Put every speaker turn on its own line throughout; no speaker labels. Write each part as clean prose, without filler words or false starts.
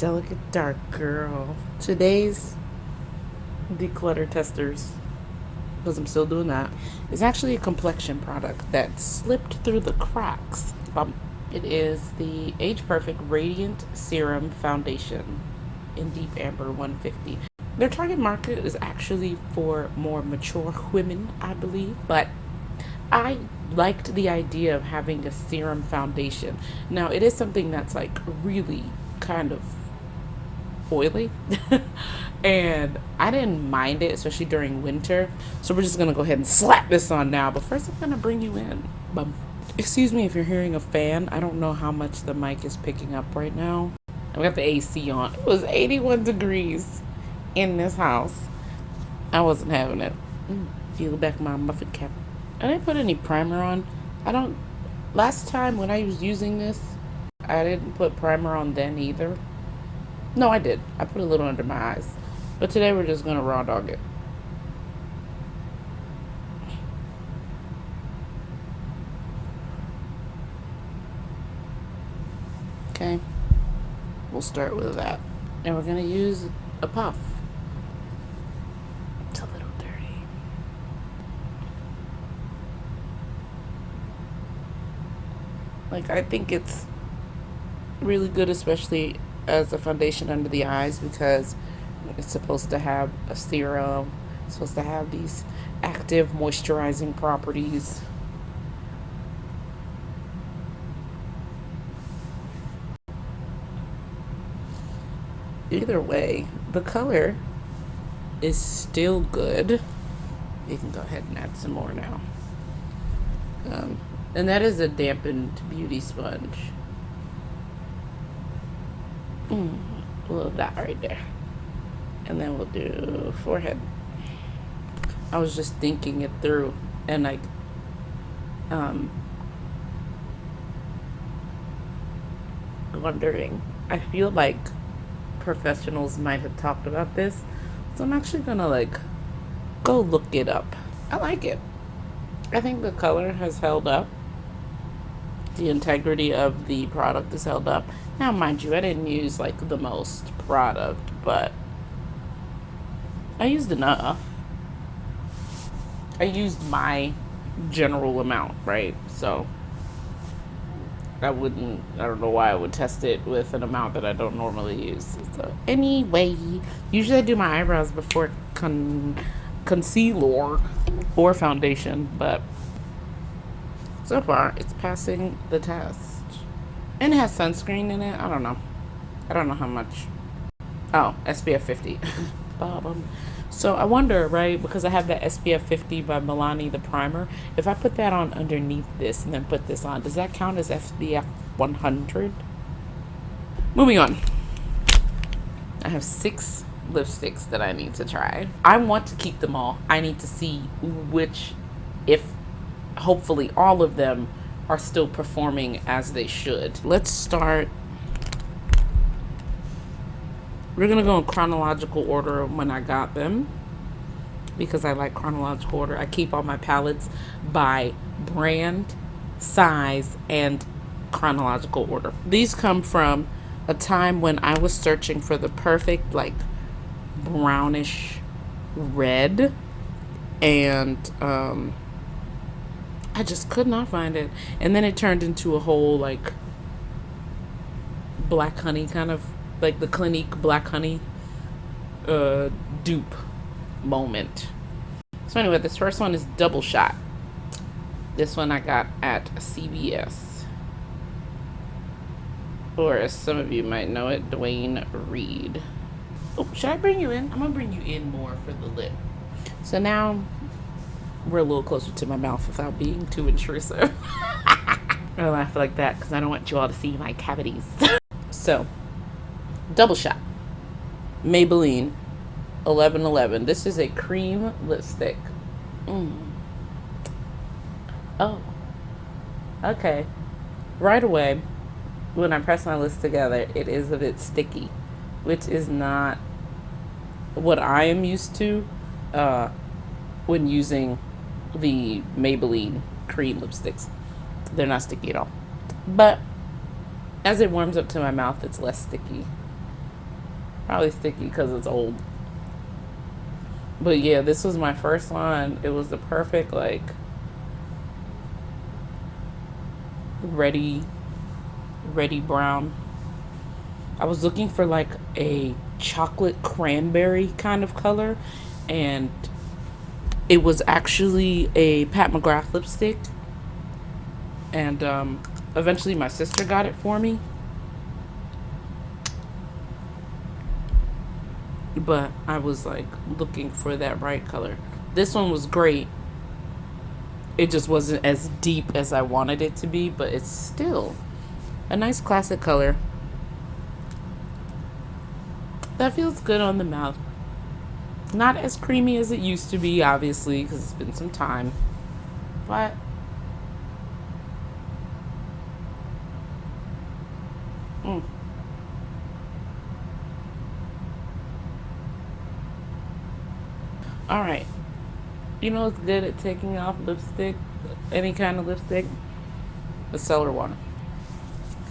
Delicate dark girl. Today's declutter testers, because I'm still doing that, is actually a complexion product that slipped through the cracks. It is the Age Perfect Radiant Serum Foundation in Deep Amber 150. Their target market is actually for more mature women, I believe, but I liked the idea of having a serum foundation. Now, it is something that's like really kind of oily and I didn't mind it, especially during winter. So we're just gonna go ahead and slap this on now, but first I'm gonna bring you in. Excuse me if you're hearing a fan. I don't know how much the mic is picking up right now. I got the AC on. It was 81 degrees in this house. I wasn't having it. Peel back my muffin cap. I didn't put any primer on. Last time when I was using this, I didn't put primer on then either. No, I did. I put a little under my eyes. But today we're just going to raw dog it. Okay. We'll start with that. And we're going to use a puff. It's a little dirty. Like, I think it's really good, especially as a foundation under the eyes, because it's supposed to have a serum. It's supposed to have these active moisturizing properties. Either way, the color is still good. You can go ahead and add some more now. And that is a dampened beauty sponge. A little dot right there. And then we'll do forehead. I was just thinking it through and like wondering. I feel like professionals might have talked about this, so I'm actually gonna like go look it up. I like it. I think the color has held up. The integrity of the product is held up. Now, mind you, I didn't use like the most product, but I used enough. I used my general amount, right? So I don't know why I would test it with an amount that I don't normally use. So anyway, usually I do my eyebrows before concealer or foundation, but so far it's passing the test. And it has sunscreen in it. I don't know how much. Oh, SPF 50. So I wonder, right, because I have that SPF 50 by Milani, the primer, if I put that on underneath this and then put this on, does that count as SPF 100? Moving on. I have 6 lipsticks that I need to try. I want to keep them all. I need to see which, if hopefully all of them are still performing as they should. Let's start. We're gonna go in chronological order when I got them, because I like chronological order. I keep all my palettes by brand, size, and chronological order. These come from a time when I was searching for the perfect like brownish red, and I just could not find it. And then it turned into a whole like black honey, kind of like the Clinique black honey dupe moment. So anyway, this first one is Double Shot. This one I got at CVS, or as some of you might know it, Dwayne Reed. Oh, should I bring you in? I'm gonna bring you in more for the lip. So now we're a little closer to my mouth without being too intrusive. I laugh like that because I don't want you all to see my cavities. So, Double Shot, Maybelline 1111. This is a cream lipstick. Oh, okay. Right away, when I press my lips together, it is a bit sticky, which is not what I am used to when using the Maybelline cream lipsticks. They're not sticky at all. But as it warms up to my mouth, it's less sticky. Probably sticky because it's old. But yeah, this was my first one. It was the perfect, like, ready brown. I was looking for like a chocolate cranberry kind of color, and it was actually a Pat McGrath lipstick. And eventually my sister got it for me. But I was like looking for that right color. This one was great. It just wasn't as deep as I wanted it to be, but it's still a nice classic color. That feels good on the mouth. Not as creamy as it used to be, obviously, because it's been some time. But all right. You know what's good at taking off lipstick? Any kind of lipstick? The Cellar one.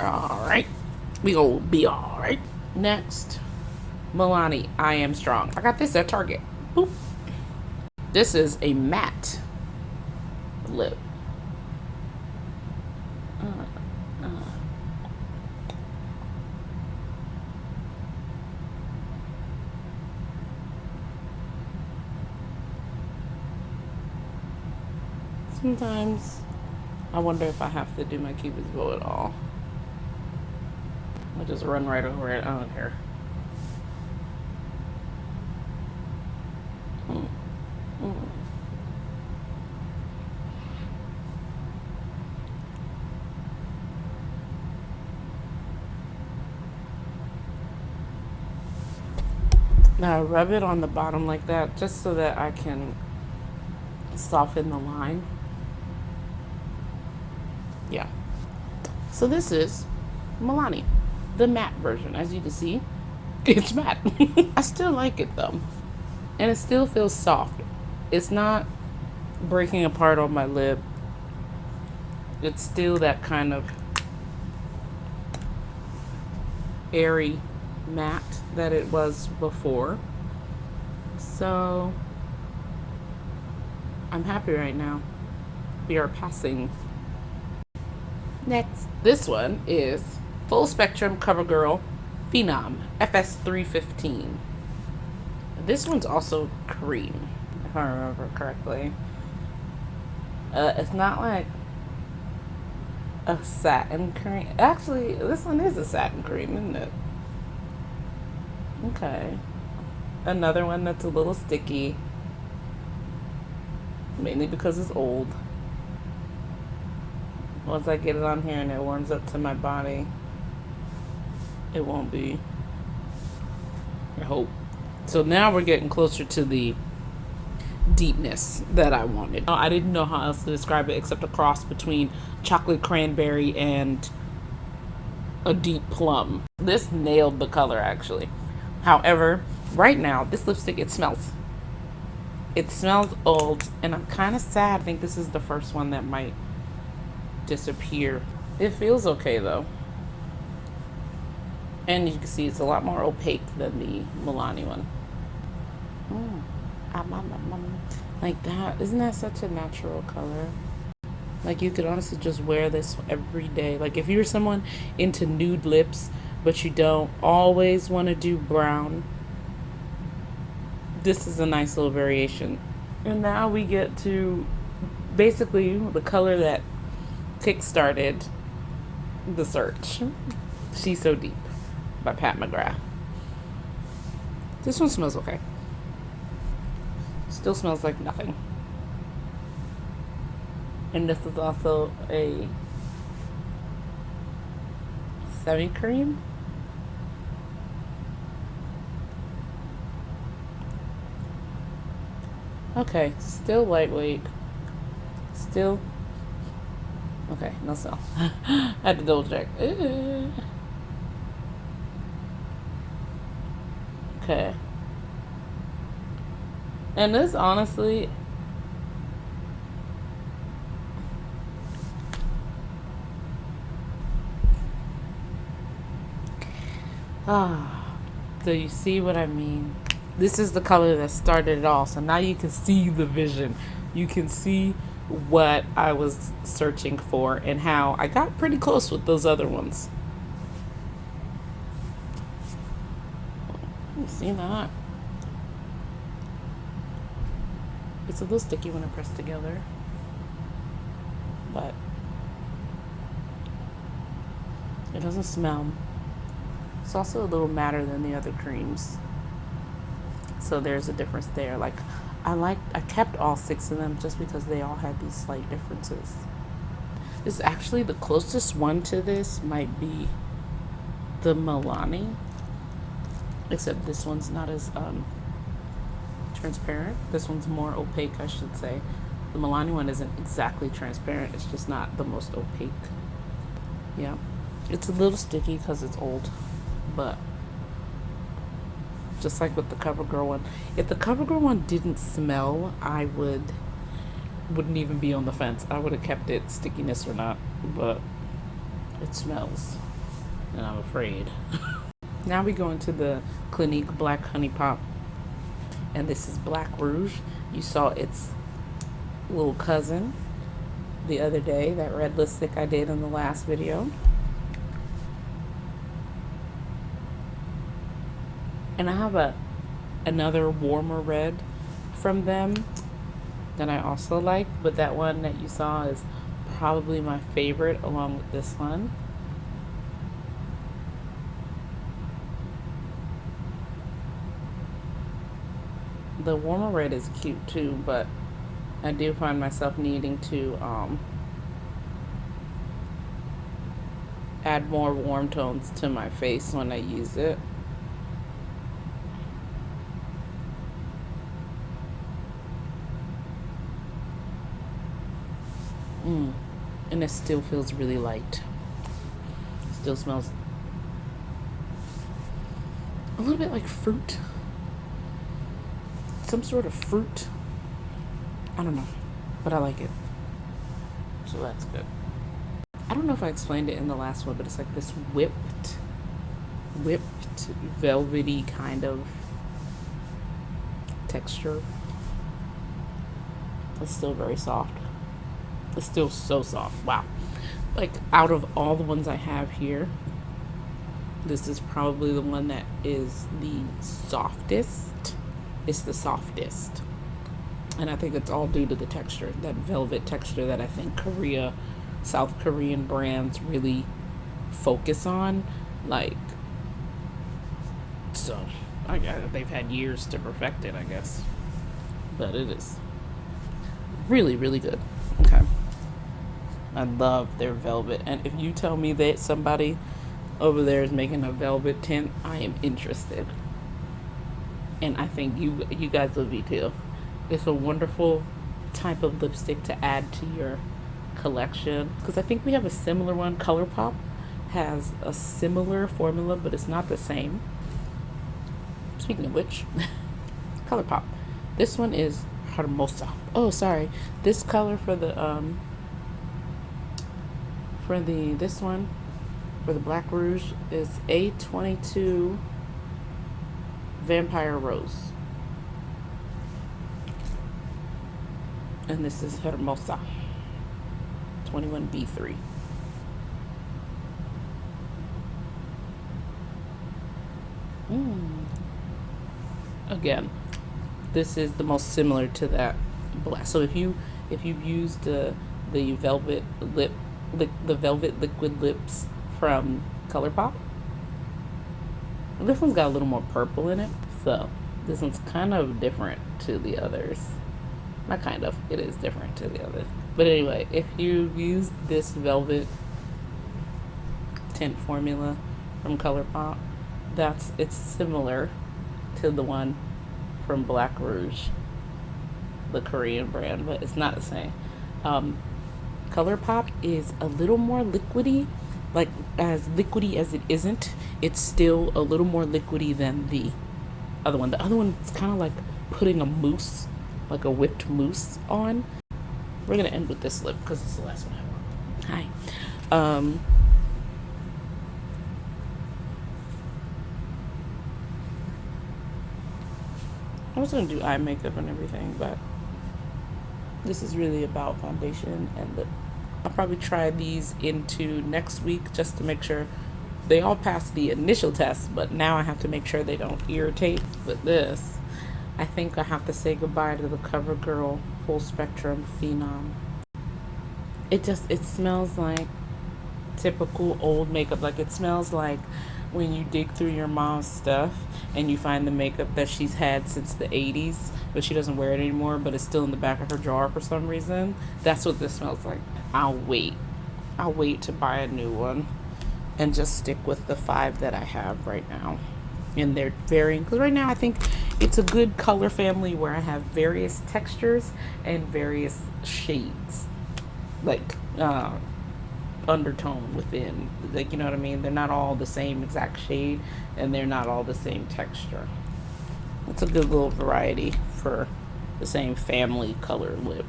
All right. We gonna be all right. Next, Milani, I Am Strong. I got this at Target. Boop. This is a matte lip. Sometimes I wonder if I have to do my Cupid's bow at all. I'll just run right over it. I don't care. Now I rub it on the bottom like that just so that I can soften the line. Yeah. So this is Milani, the matte version. As you can see, it's matte. I still like it though. And it still feels soft. It's not breaking apart on my lip. It's still that kind of airy matte that it was before. So I'm happy right now. We are passing. Next, this one is Full Spectrum CoverGirl Phenom FS315. This one's also cream, if I remember correctly. It's not like a satin cream. Actually, this one is a satin cream, isn't it? Okay. Another one that's a little sticky. Mainly because it's old. Once I get it on here and it warms up to my body, it won't be. I hope. So now we're getting closer to the deepness that I wanted. I didn't know how else to describe it except a cross between chocolate cranberry and a deep plum. This nailed the color actually. However, right now, this lipstick, it smells old, and I'm kind of sad. I think this is the first one that might disappear. It feels okay though. And you can see it's a lot more opaque than the Milani one. Like that. Isn't that such a natural color? Like you could honestly just wear this every day. Like if you're someone into nude lips, but you don't always want to do brown, this is a nice little variation. And now we get to basically the color that kick-started the search. She's So Deep by Pat McGrath. This one smells okay. Still smells like nothing. And this is also a semi-cream. Okay, still lightweight. Still. Okay, no smell. I had to double check. Okay. And this honestly, So you see what I mean? This is the color that started it all. So now you can see the vision. You can see what I was searching for and how I got pretty close with those other ones. You see that? It's a little sticky when I press together, but it doesn't smell. It's also a little matter than the other creams. So there's a difference there. Like I kept all 6 of them just because they all had these slight differences. This is actually the closest one to this might be the Milani, except this one's not as transparent. This one's more opaque, I should say. The Milani one isn't exactly transparent. It's just not the most opaque. Yeah, it's a little sticky because it's old, but just like with the CoverGirl one. If the CoverGirl one didn't smell, I wouldn't even be on the fence. I would have kept it stickiness or not, but it smells, and I'm afraid. Now we go into the Clinique Black Honey Pop, and this is Black Rouge. You saw its little cousin the other day, that red lipstick I did in the last video. And I have another warmer red from them that I also like, but that one that you saw is probably my favorite along with this one. The warmer red is cute too, but I do find myself needing to add more warm tones to my face when I use it. And it still feels really light. Still smells a little bit like fruit. Some sort of fruit. I don't know, but I like it. So that's good. I don't know if I explained it in the last one, but it's like this whipped, velvety kind of texture. It's still very soft. It's still so soft. Wow. Like, out of all the ones I have here, this is probably the one that is the softest. It's the softest. And I think it's all due to the texture, that velvet texture that I think South Korean brands really focus on. Like, so I guess they've had years to perfect it, I guess. But it is really, really good. Okay. I love their velvet. And if you tell me that somebody over there is making a velvet tint, I am interested. And I think you guys will be too. It's a wonderful type of lipstick to add to your collection, because I think we have a similar one. ColourPop has a similar formula, but it's not the same. Speaking of which, ColourPop. This one is Hermosa. Oh, sorry. This color for the this one for the Black Rouge is A22 Vampire Rose. And this is Hermosa 21B3. Again, this is the most similar to that black. So if you've used the velvet liquid lips from ColourPop, this one's got a little more purple in it. So this one's kind of different to the others. Not kind of, it is different to the others. But anyway, if you use this velvet tint formula from ColourPop, it's similar to the one from Black Rouge, the Korean brand, but it's not the same. ColourPop is a little more liquidy, like as liquidy as it isn't. It's still a little more liquidy than the other one. The other one is kind of like putting a mousse, like a whipped mousse on. We're gonna end with this lip because it's the last one I want. Hi. I was gonna do eye makeup and everything, but this is really about foundation and lip. I'll probably try these into next week just to make sure they all passed the initial test, but now I have to make sure they don't irritate. But this, I think I have to say goodbye to the CoverGirl Full Spectrum Phenom. It smells like typical old makeup. Like, it smells like when you dig through your mom's stuff and you find the makeup that she's had since the 80s, but she doesn't wear it anymore, but it's still in the back of her drawer for some reason. That's what this smells like. I'll wait to buy a new one and just stick with the 5 that I have right now. And they're varying, because right now I think it's a good color family where I have various textures and various shades, like undertone within, like, you know what I mean? They're not all the same exact shade, and they're not all the same texture. It's a good little variety for the same family color lip.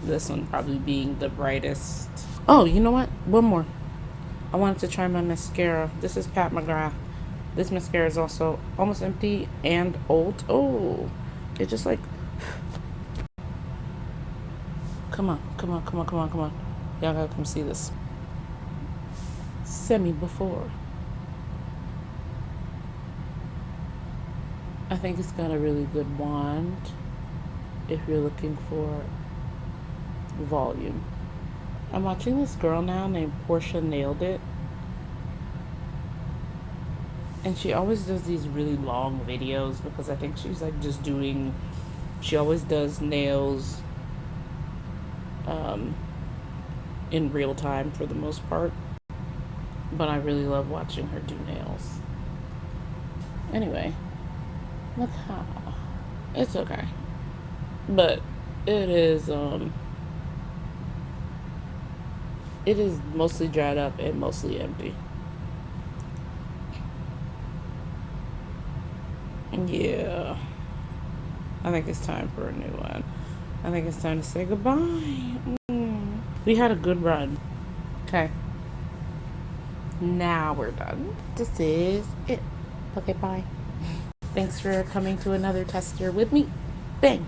This one probably being the brightest. Oh, you know what? One more. I wanted to try my mascara. This is Pat McGrath. This mascara is also almost empty and old. Oh, it's just like, come on. Y'all gotta come see this. Semi before. I think it's got a really good wand if you're looking for volume. I'm watching this girl now named Portia Nailed It, and she always does these really long videos because I think she's like just doing, she always does nails in real time for the most part, but I really love watching her do nails. Anyway, look how, it's okay, but it is mostly dried up and mostly empty. Yeah, I think it's time for a new one. I think it's time to say goodbye. We had a good run. Okay, now we're done. This is it. Okay, bye. Thanks for coming to another tester with me. Bang.